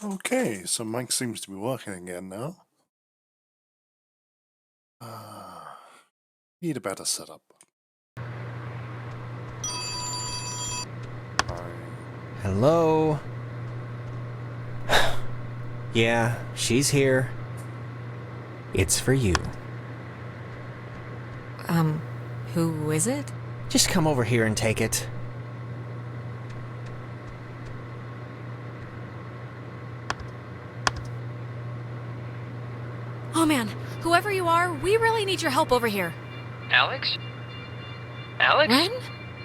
Okay, so Mike seems to be working again now. Need a better setup. Hello? Yeah, she's here. It's for you. Who is it? Just come over here and take it. Oh man, whoever you are, we really need your help over here. Alex? Alex? Ren?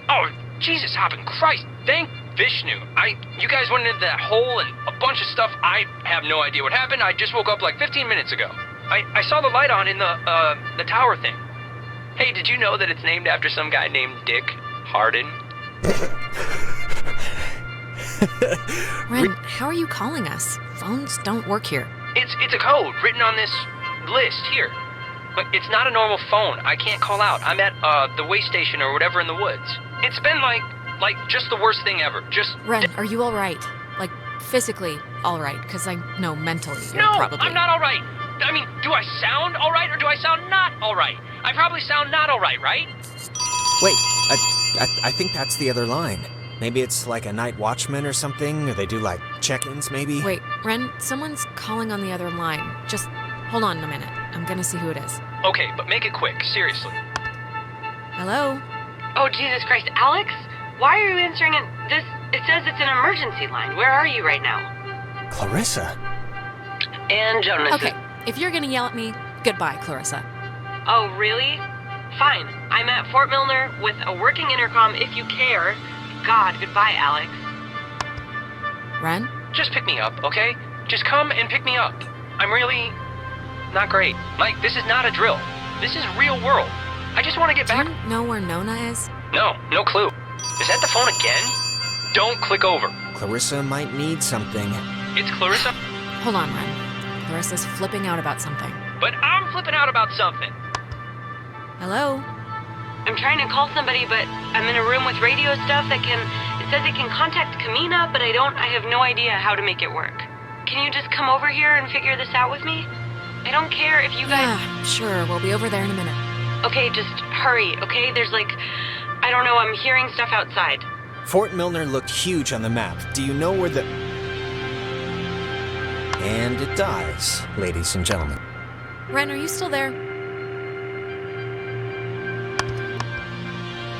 Oh, Jesus hopping Christ, thank Vishnu. You guys went into that hole and a bunch of stuff. I have no idea what happened. I just woke up like 15 minutes ago. I saw the light on in the tower thing. Hey, did you know that it's named after some guy named Dick Harden? Ren, how are you calling us? Phones don't work here. It's a code written on this list here. But it's not a normal phone. I can't call out. I'm at the way station or whatever in the woods. It's been like just the worst thing ever. Ren, are you alright? Like, physically alright? Because I know mentally you're No, probably... I'm not alright. I mean, do I sound alright or do I sound not alright? I probably sound not alright, right? Wait, I think that's the other line. Maybe it's like a night watchman or something, or they do like check-ins maybe? Wait, Ren, someone's calling on the other line. Just hold on a minute. I'm gonna see who it is. Okay, but make it quick, seriously. Hello? Oh, Jesus Christ, Alex? Why are you answering it says it's an emergency line. Where are you right now? Clarissa? And Jonas. Okay, if you're gonna yell at me, goodbye, Clarissa. Oh, really? Fine. I'm at Fort Milner with a working intercom if you care. God, goodbye, Alex. Ren? Just pick me up, okay? Just come and pick me up. I'm really not great. Mike, this is not a drill. This is real world. I just want to get back. Do you know where Nona is? No clue. Is that the phone again? Don't click over. Clarissa might need something. It's Clarissa, Hold on, Ren. Clarissa's flipping out about something. but I'm flipping out about something. Hello? I'm trying to call somebody, but I'm in a room with radio stuff it says it can contact Kamina, but I have no idea how to make it work. Can you just come over here and figure this out with me? I don't care if you guys... Yeah, sure. We'll be over there in a minute. Okay, just hurry, okay? There's I don't know, I'm hearing stuff outside. Fort Milner looked huge on the map. Do you know where the... And it dies, ladies and gentlemen. Ren, are you still there?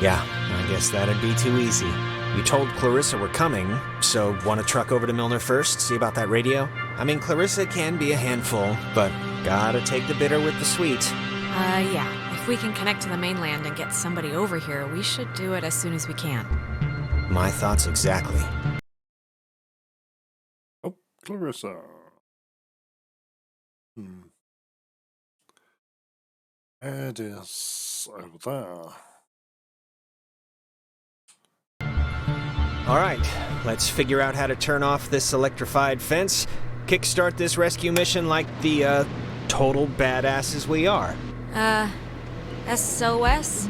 Yeah, I guess that'd be too easy. You told Clarissa we're coming, so want to truck over to Milner first, see about that radio? I mean, Clarissa can be a handful, but gotta take the bitter with the sweet. Yeah. If we can connect to the mainland and get somebody over here, we should do it as soon as we can. My thoughts exactly. Oh, Clarissa. It is over there. Alright, let's figure out how to turn off this electrified fence, kickstart this rescue mission like the, total badasses we are. SOS?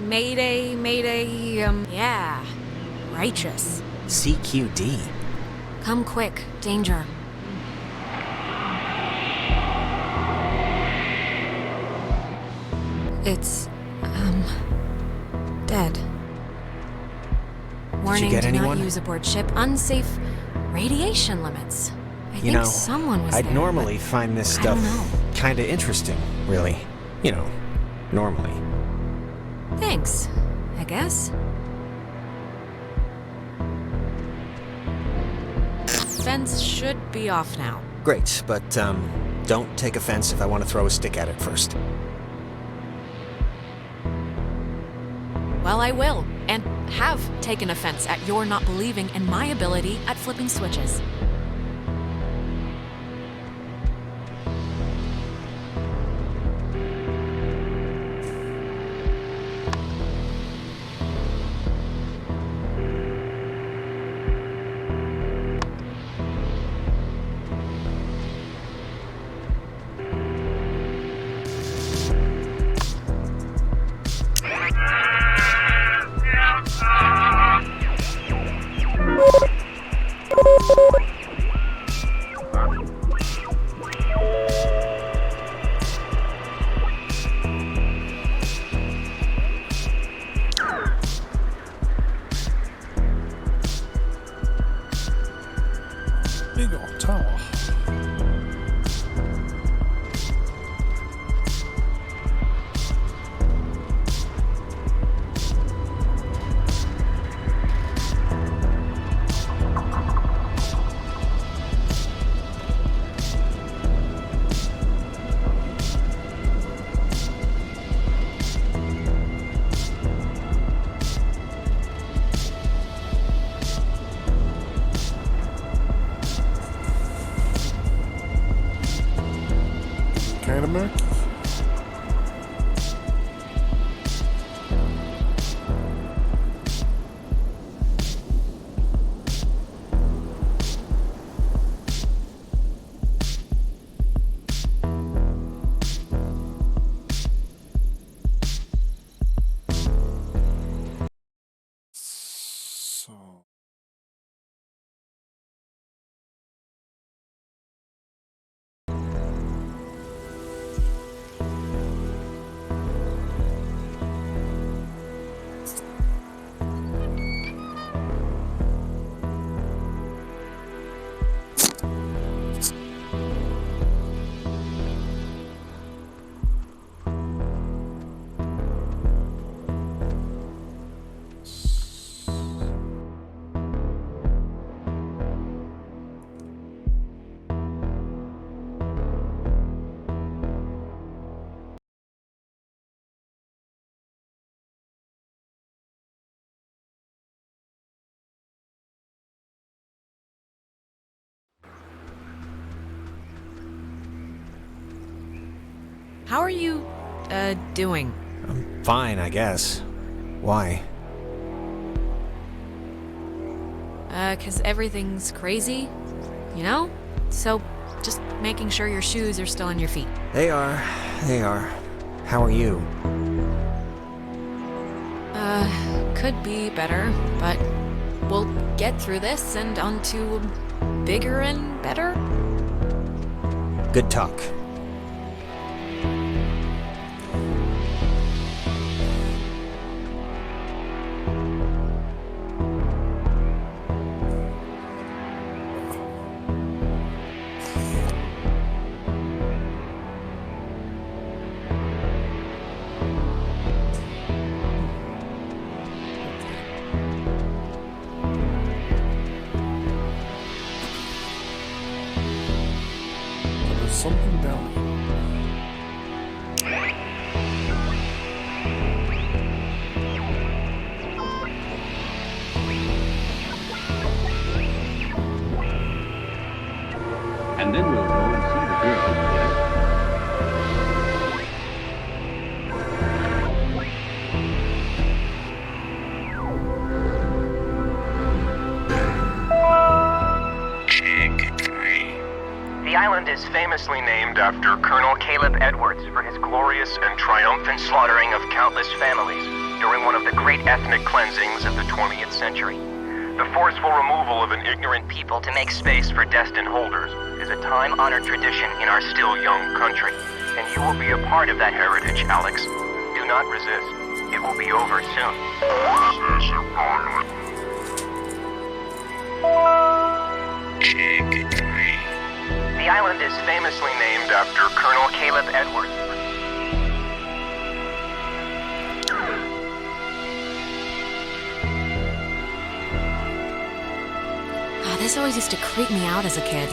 Mayday, yeah. Righteous. CQD. Come quick. Danger. It's, dead. Warning, get do anyone? not use aboard ship. Unsafe radiation limits. I You think know, someone was I'd there, normally find this I don't stuff know. kinda interesting, really. You know, normally. but thanks, I guess. Fence should be off now. Great, but, don't take offense if I want to throw a stick at it first. Well, I will, and have taken offense at your not believing in my ability at flipping switches. Big old tower. Academy. So How are you, doing? I'm fine, I guess. Why? 'Cause everything's crazy, you know? So, just making sure your shoes are still on your feet. They are. How are you? Could be better, but we'll get through this and on to bigger and better. Good talk. there's something down here. And then we'll go and see the girls, yes? The island is famously named after Colonel Caleb Edwards for his glorious and triumphant slaughtering of countless families during one of the great ethnic cleansings of the 20th century. The forceful removal of an ignorant people to make space for destined holders is a time-honored tradition in our still young country, and you will be a part of that heritage, Alex. Do not resist. It will be over soon. The island is famously named after Colonel Caleb Edwards. This always used to creep me out as a kid.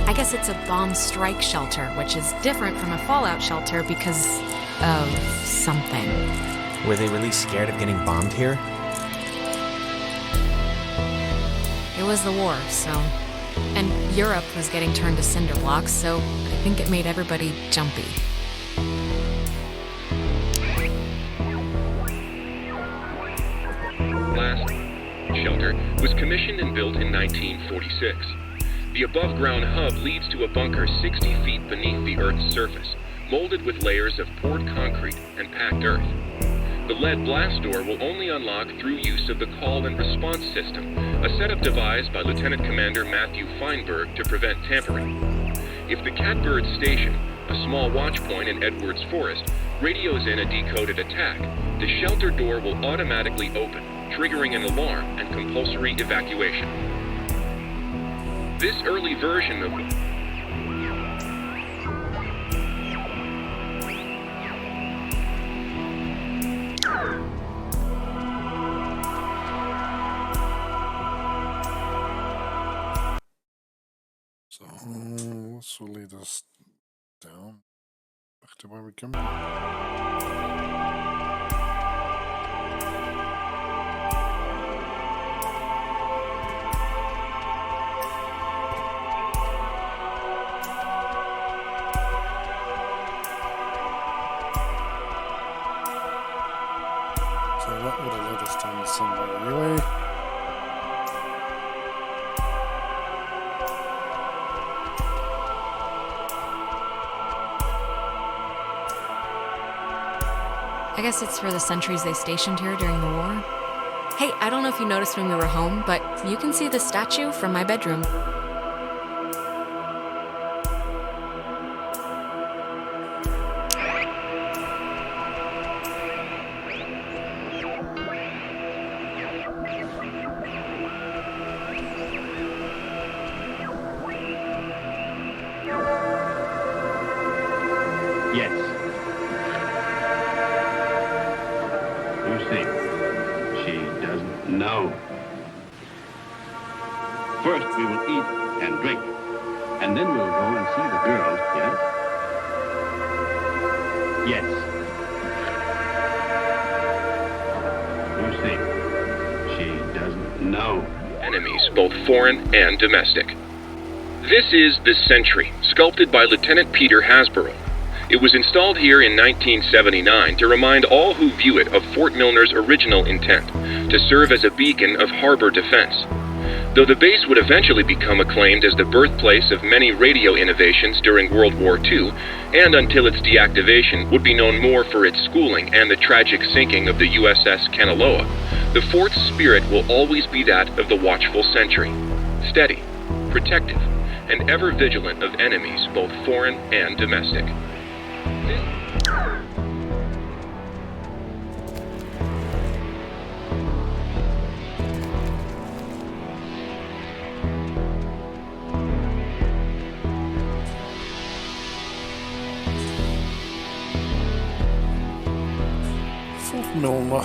I guess it's a bomb strike shelter, which is different from a fallout shelter because of something. Were they really scared of getting bombed here? It was the war, so... And Europe was getting turned to cinder blocks, so I think it made everybody jumpy. Last shelter was commissioned and built in 1946. The above-ground hub leads to a bunker 60 feet beneath the Earth's surface, molded with layers of poured concrete and packed earth. The lead blast door will only unlock through use of the call and response system, a setup devised by Lieutenant Commander Matthew Feinberg to prevent tampering. If the Catbird Station, a small watch point in Edwards Forest, radios in a decoded attack, the shelter door will automatically open, triggering an alarm and compulsory evacuation. This early version of So, let's lead this down back to where we come. So that would have led us down somewhere anyway. I guess it's for the sentries they stationed here during the war. Hey, I don't know if you noticed when we were home, but you can see the statue from my bedroom. Yes. Lucy, she doesn't know. First, we will eat and drink, and then we'll go and see the girls, yes? Yes. Lucy, she doesn't know. enemies, both foreign and domestic. This is the Sentry, sculpted by Lieutenant Peter Hasborough. It was installed here in 1979 to remind all who view it of Fort Milner's original intent, to serve as a beacon of harbor defense. Though the base would eventually become acclaimed as the birthplace of many radio innovations during World War II, and until its deactivation would be known more for its schooling and the tragic sinking of the USS Kanaloa, the fort's spirit will always be that of the watchful sentry, steady, protective, and ever vigilant of enemies both foreign and domestic. Fort Milner.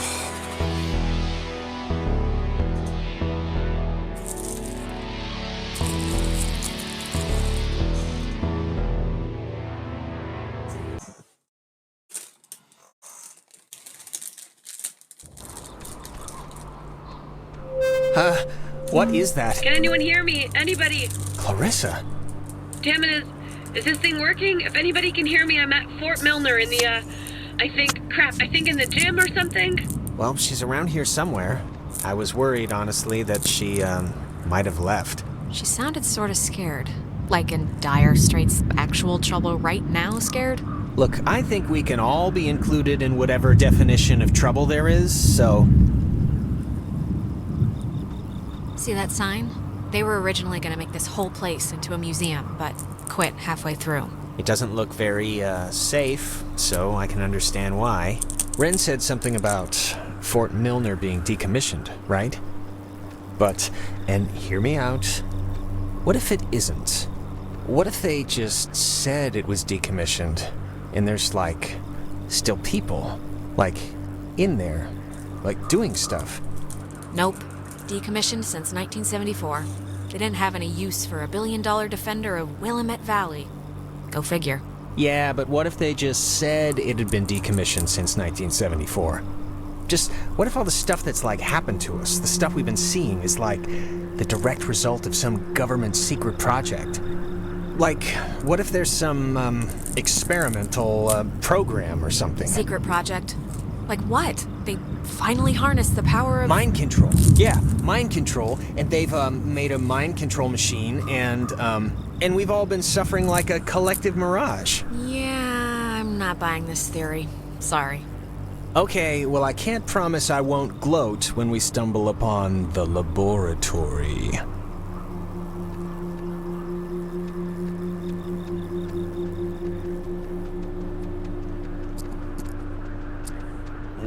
What is that? Can anyone hear me? Anybody? Clarissa? Damn it, is this thing working? If anybody can hear me, I'm at Fort Milner in the, I think in the gym or something? Well, she's around here somewhere. I was worried, honestly, that she, might have left. She sounded sort of scared. Like in dire straits, actual trouble right now scared? Look, I think we can all be included in whatever definition of trouble there is, so... See that sign? They were originally going to make this whole place into a museum, but quit halfway through. It doesn't look very, safe, so I can understand why. Ren said something about Fort Milner being decommissioned, right? But, and hear me out, what if it isn't? What if they just said it was decommissioned, and there's, like, still people, like, in there, like, doing stuff? Nope. Decommissioned since 1974. They didn't have any use for a billion-dollar defender of Willamette Valley. Go figure. Yeah, but what if they just said it had been decommissioned since 1974? Just, what if all the stuff that's, like, happened to us, the stuff we've been seeing, is, like, the direct result of some government secret project? Like, what if there's some, experimental, program or something? Secret project? Like what? They finally harnessed the power of... Mind control. Yeah, mind control, and they've, made a mind control machine, and we've all been suffering like a collective mirage. Yeah, I'm not buying this theory. Sorry. Okay, well, I can't promise I won't gloat when we stumble upon the laboratory.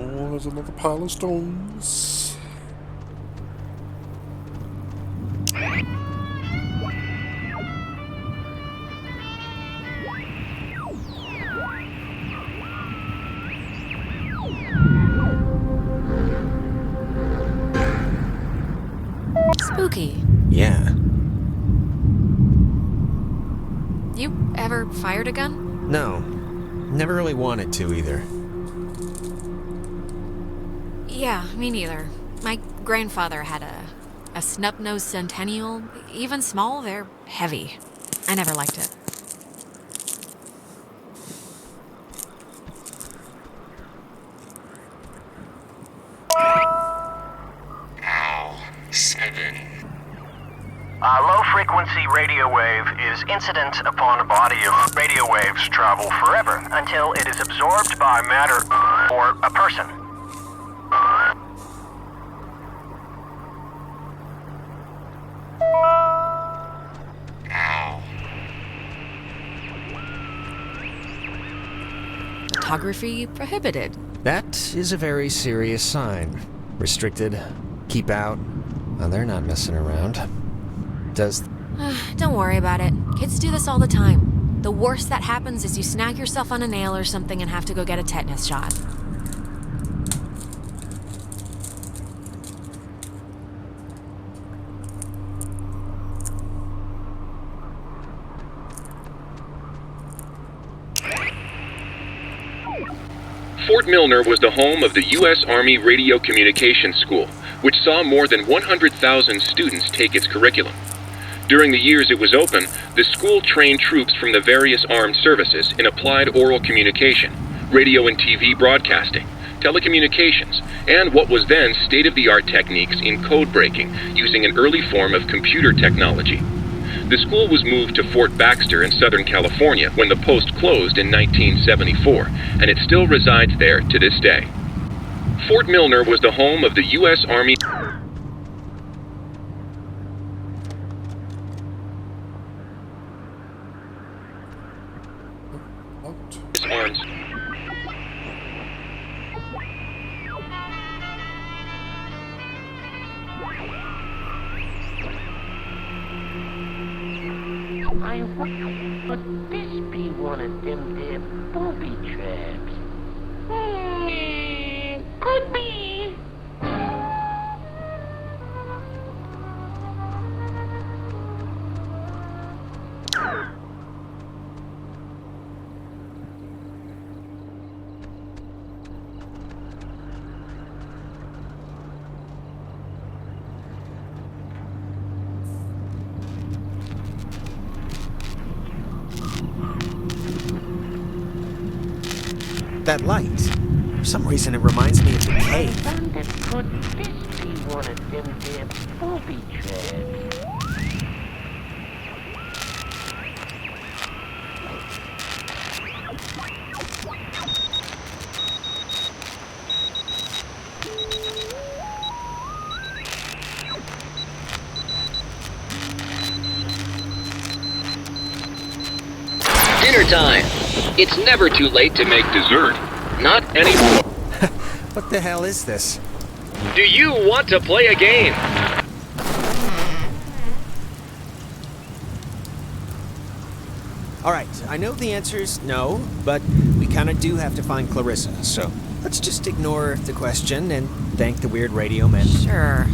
Oh, there's another pile of stones. Spooky. Yeah. You ever fired a gun? No. Never really wanted to either. Yeah, me neither. My grandfather had a snub-nosed centennial. Even small, they're heavy. I never liked it. A low-frequency radio wave is incident upon a body of radio waves travel forever until it is absorbed by matter or a person. Photography prohibited. That is a very serious sign. Restricted. Keep out. Well, they're not messing around. Does... Don't worry about it. Kids do this all the time. The worst that happens is you snag yourself on a nail or something and have to go get a tetanus shot. Fort Milner was the home of the U.S. Army Radio Communications School, which saw more than 100,000 students take its curriculum. During the years it was open, the school trained troops from the various armed services in applied oral communication, radio and TV broadcasting, telecommunications, and what was then state-of-the-art techniques in code breaking using an early form of computer technology. The school was moved to Fort Baxter in Southern California when the post closed in 1974, and it still resides there to this day. Fort Milner was the home of the U.S. Army arms. I wonder, would this be one of them there booby traps? Could be. That light. For some reason it reminds me of the cave. I wonder, could this be one of them there booby traps? Dinner time. It's never too late to make dessert. Not anymore. What the hell is this? Do you want to play a game? Alright, I know the answer's no, but we kinda do have to find Clarissa, so let's just ignore the question and thank the weird radio men. Sure.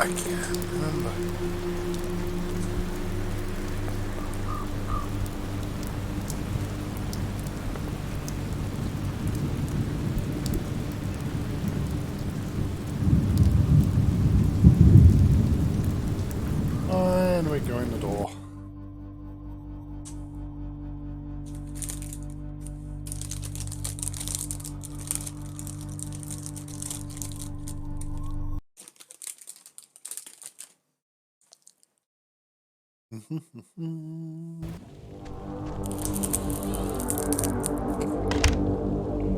I can't remember. And we go in the door.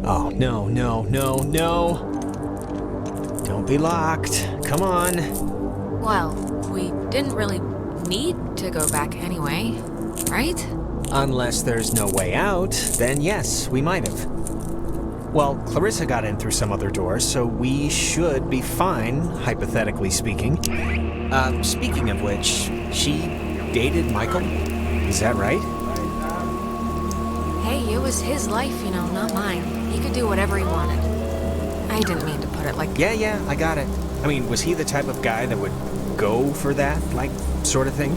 Oh, no, no, no, no. Don't be locked. Come on. Well, we didn't really need to go back anyway, right? Unless there's no way out, then yes, we might have. Well, Clarissa got in through some other door, so we should be fine, hypothetically speaking. Speaking of which, she dated Michael? Is that right? Hey, it was his life, not mine. He could do whatever he wanted. I didn't mean to put it like... Yeah, I got it. I mean, was he the type of guy that would go for that, sort of thing?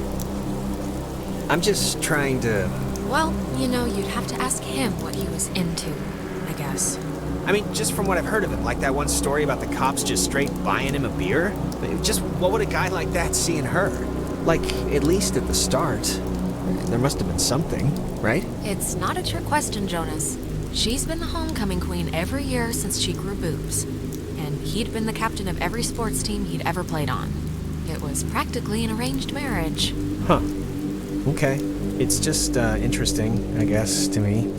I'm just trying to... Well, you'd have to ask him what he was into, I guess. I mean, just from what I've heard of him, like that one story about the cops just straight buying him a beer? Just what would a guy like that see in her? At least at the start. There must have been something, right? It's not a trick question, Jonas. She's been the homecoming queen every year since she grew boobs. And he'd been the captain of every sports team he'd ever played on. It was practically an arranged marriage. Huh. Okay. It's just interesting, I guess, to me.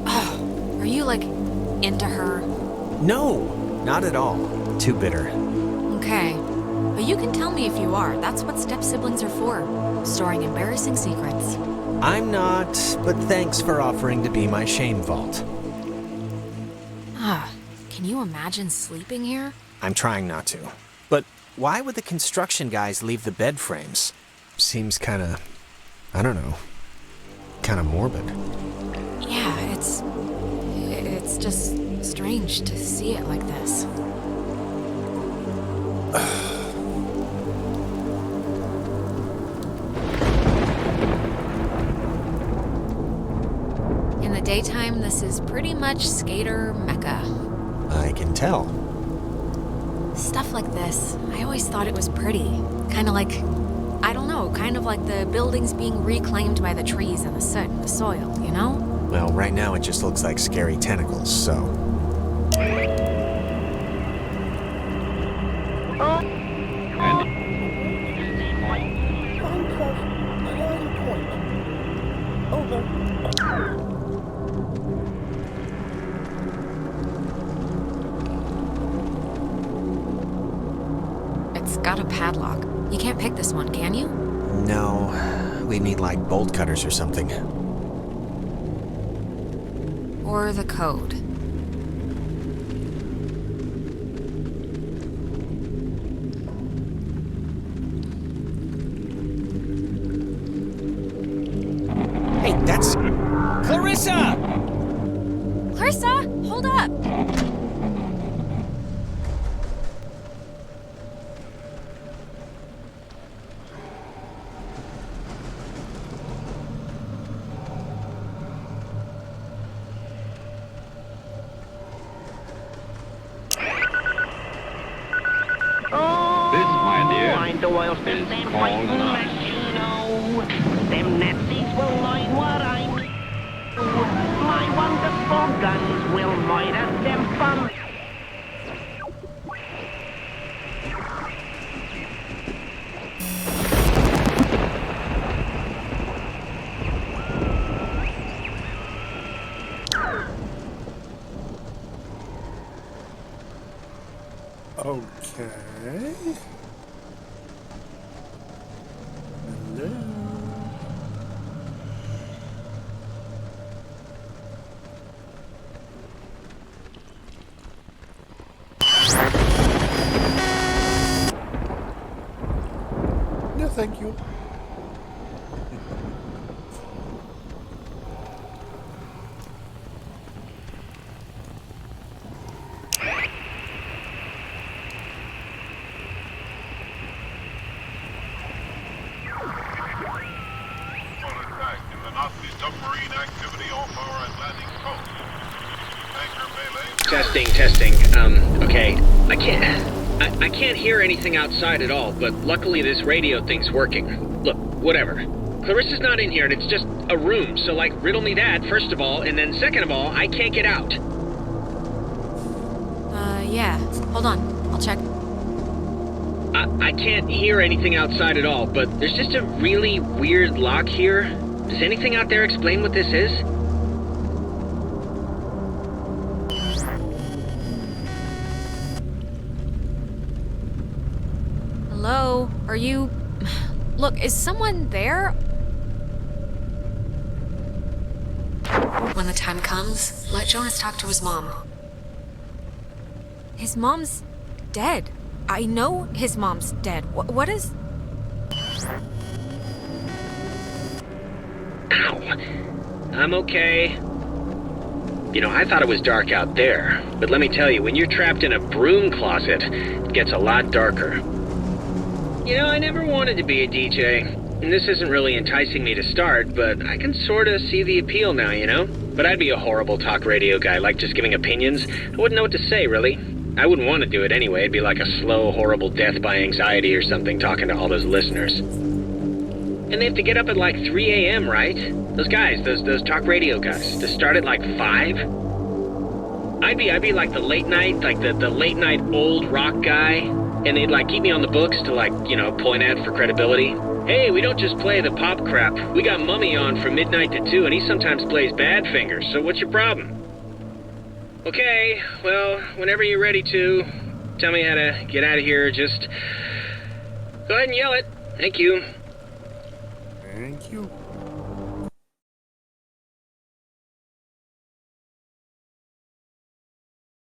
Oh, are you, into her? No, not at all. Too bitter. Okay. But you can tell me if you are. That's what step-siblings are for. Storing embarrassing secrets. I'm not, but thanks for offering to be my shame vault. Can you imagine sleeping here? I'm trying not to. But why would the construction guys leave the bed frames? Seems kinda... I don't know. Kinda morbid. Yeah, it's just strange to see it like this. In the daytime, this is pretty much skater mecca. I can tell. Stuff like this, I always thought it was pretty. Kind of like the buildings being reclaimed by the trees and the soot and the soil, Well, right now it just looks like scary tentacles, so... It's got a padlock. You can't pick this one, can you? No, we'd need bolt cutters or something. Or the code. Hey, that's... Clarissa! Clarissa, hold up! Them Nazis will learn what I mean. My wonderful guns will murder them fun. Okay. Hello. No, thank you. Testing. Okay. I can't hear anything outside at all, but luckily this radio thing's working. Look, whatever. Clarissa's not in here, and it's just a room, so, riddle me that, first of all, and then second of all, I can't get out. Yeah. Hold on. I'll check. I can't hear anything outside at all, but there's just a really weird lock here. Does anything out there explain what this is? Hello? Are you... Look, is someone there? When the time comes, let Jonas talk to his mom. His mom's dead. I know his mom's dead. What is... Ow. I'm okay. You know, I thought it was dark out there, but let me tell you, when you're trapped in a broom closet, it gets a lot darker. You know, I never wanted to be a DJ, and this isn't really enticing me to start, but I can sort of see the appeal now, you know? But I'd be a horrible talk radio guy, like just giving opinions. I wouldn't know what to say, really. I wouldn't want to do it anyway. It'd be like a slow, horrible death by anxiety or something, talking to all those listeners. And they have to get up at like 3 a.m., right? Those guys, those talk radio guys, to start at like 5? I'd be like the late night, like the late night old rock guy, and they'd like keep me on the books to like, you know, point at for credibility. Hey, we don't just play the pop crap. We got Mummy on from midnight to 2, and he sometimes plays Badfinger, so what's your problem? Okay, well, whenever you're ready to, tell me how to get out of here, just go ahead and yell it. Thank you. Thank you.